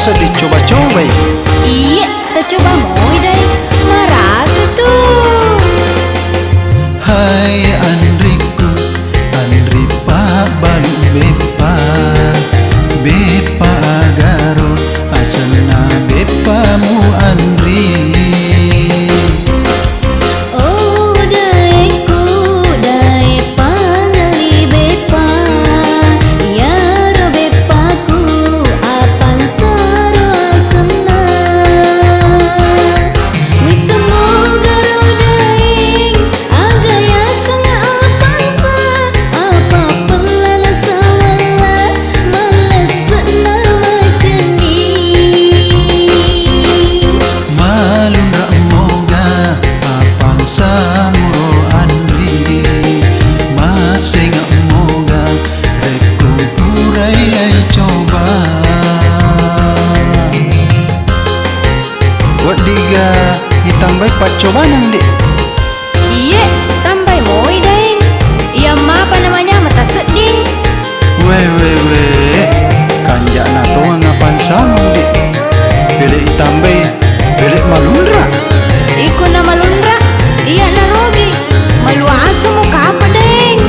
usah dicoba-coba ya. Iya, kita coba moi deh. Merasa tuh. Hai Andriku, Andri Pak Balu Bepa, Bepa Agaro, asana Bepamu Andri. Oh daeku, dae pangali bepa. Ya ro bepaku, apan saro asana. Wis semoga ro daeng, agaya sanga apansa. Apa pelana sawala, malesna maceni. Malun rak moga apang samuro Andri, masing moga reko purai lai coba. Buat diga ditambah pacobanan dik. Iya, tambah moi daeng. Iya mah apa namanya mata seding. Weh, kanjak na toa ngapan sama dik. Belek tambah, belek malundra. Iko na malundra, iya na rogi. Malu asa mo ka apa daeng.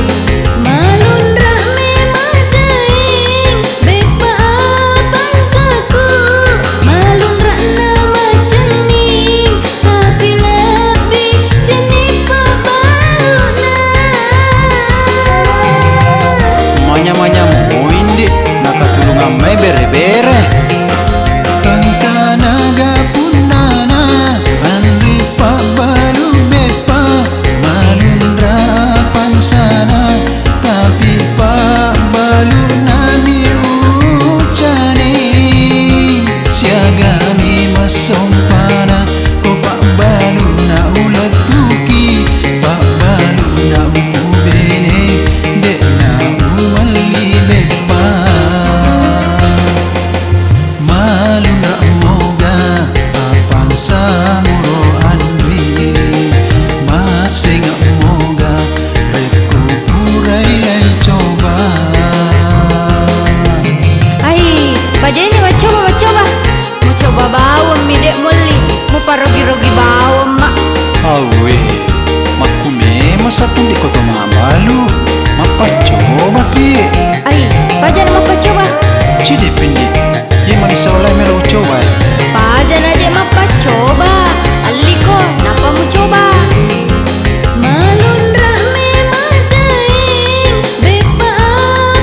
Malundra memang daeng. Bepa abang saku. Malundra nama cening. Tapi lebih cening pabaluna. Manya moin dik, naka tulungan mai bere-bere. Naga punana, Andri Pak Balu Bepa, malundra pansana, tapi Pak Balu nabi ucane, siagami masompana, ko Pak Balu na ulat tuki, Pak Balu na ubene, dek na umali bepa. Malundra moga apang samuro Andri, masing moga reko purai lai coba. Ai, bajai ni mau coba. Mau coba bawa mi dek muli. Mau parogi-rogi bawa mak. Awe, maku mema satu di kota Mabalu, mapa coba pi. Ai, bajan mau coba. Cide pindi, ye manisa oleh melo coba. Bajan aja mau coba. Aliko, napa mau coba? Malundra memang daeng. Bepa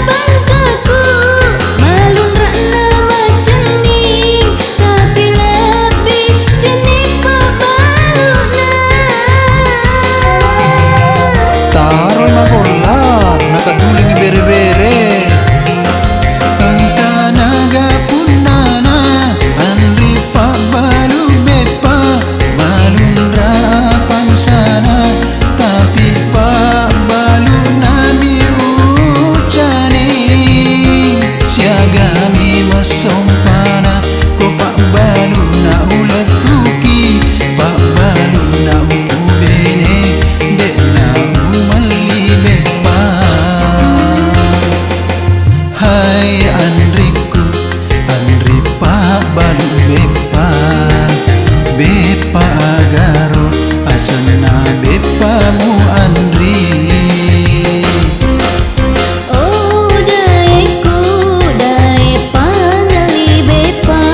abang saku. Malundra nama cening. Tapi lebih cening pabaluna. Taruh magola, naka tuling bere-bere. Naga punana, Andri Pak Balu Bepa, malundra pansana, tapi Pak Balu nabi ucane, siagami masompana, ko Pak Balu na ulat tuki, Pak Balu na ubene, dek na umali bepa. Hai Andriku, Andri Pak Balu Bepa, Bepa Agaro, asana Bepamu Andri. Oh daeku, dae pangali bepa.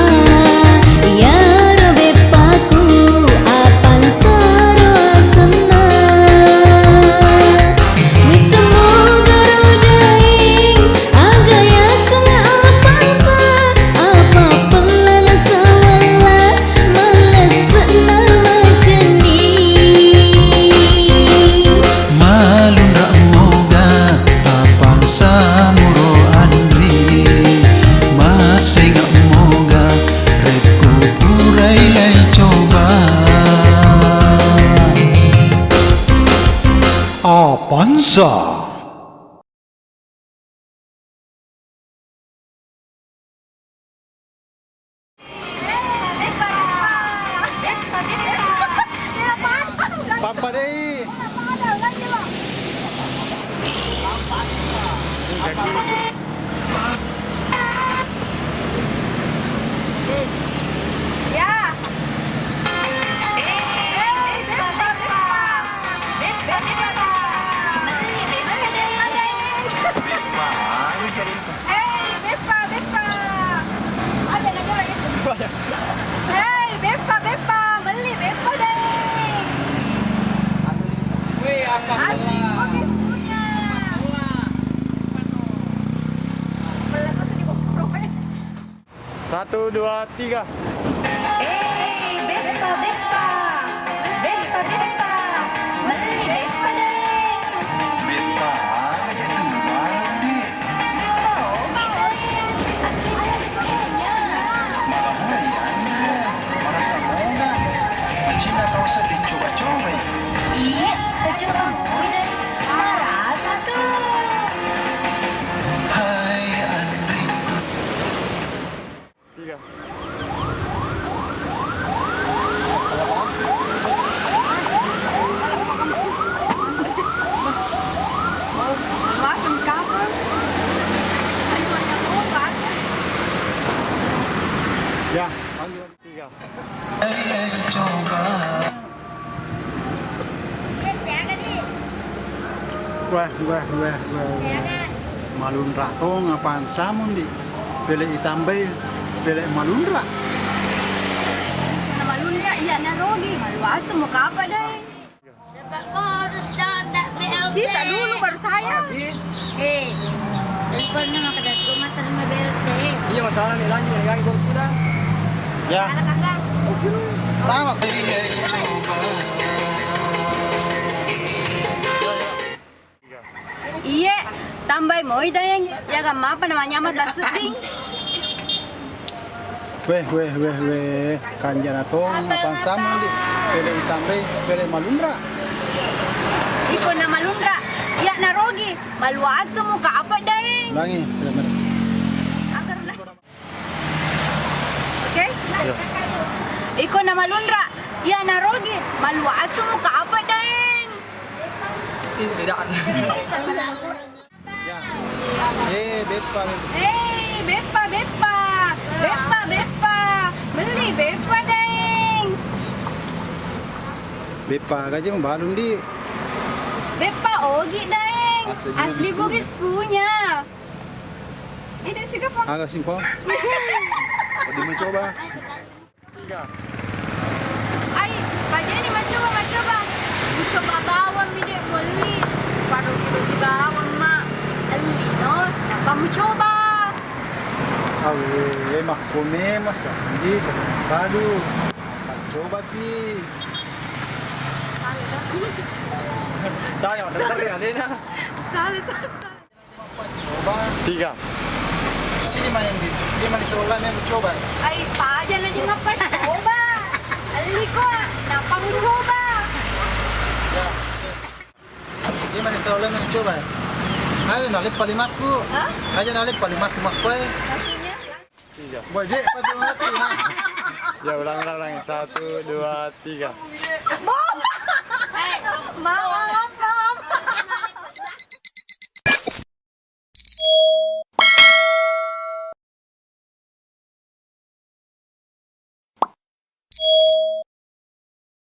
Ya ro bepaku, apan saro asana. Wis semoga ro daeng, agaya sanga apansa. Apa pelana sawala, malesna maceni. Malundra moga apang samuro Andri, masing moga reko purai lai coba. Apansa? Papa deh. 1, 2, 3. Beppa, Beppa. Beppa, Beppa. Beli Beppa deh. Beta, aja tembal di. Malayan, merasa moga. Cina kau sedih coba-coba. Iya, coba mau deh. Merasa tuh. Hai Andri. 3. Luasan kapan? Ya, lanjut 3. Coba. Wah. Malunra to ngapaan samun di. Pele itambay, pele malunra. Malunra, iya na Rogi. Maluasa mo ka pa deh. Dapat bonus dan tak BLT. Kita dulu baru saya. Eh, telepon na makadat ko matarima BLT. Iya masalah nih lanjut nih kaki kuda. Ya. Kala kakak. Sama. Iya, tambay mo dayang ya gamma pa namanya mah dasuding. Weh. Kanjana to ngapaan samun di. Pele itambay, pele malunra. Iko na malunra. Ya na Rogi. Maluasa mo ka apa dayang. Ulangi, benar. Oke? Iko na malunra. Ya na Rogi. Maluasa mo ka apa dayang. Bedaan. Ya. Beppa. Beppa, Beppa. Beppa, Beppa. Beli Beppa dayang. Beppa aja membalun di. Beppa Ogi dayang. Asli Bugis Bugis punya. Ini sih kapal. Agak simpel. Tadi mencoba. 3. Ay, Pak Jenny mencoba. Mencoba bawang mi dek beli. Baru di bawang mak. Alino, apa mau coba? Awe, mak kome masa di baru. Coba pi. Sayang, bentar ya Dena. Salah. Coba. 3. Sini mana yang di mana seolah yang mencoba. Ay, Pak Jenny aja ngapa coba? Aliko, kenapa mau coba? Di mana seolah yang mencoba. Ayo nalip palimatku. Hah? Aja nalip palimatku makwe. Nasinya? 3. Boy, dek, patu mati. Ya ulang. 1, 2, 3.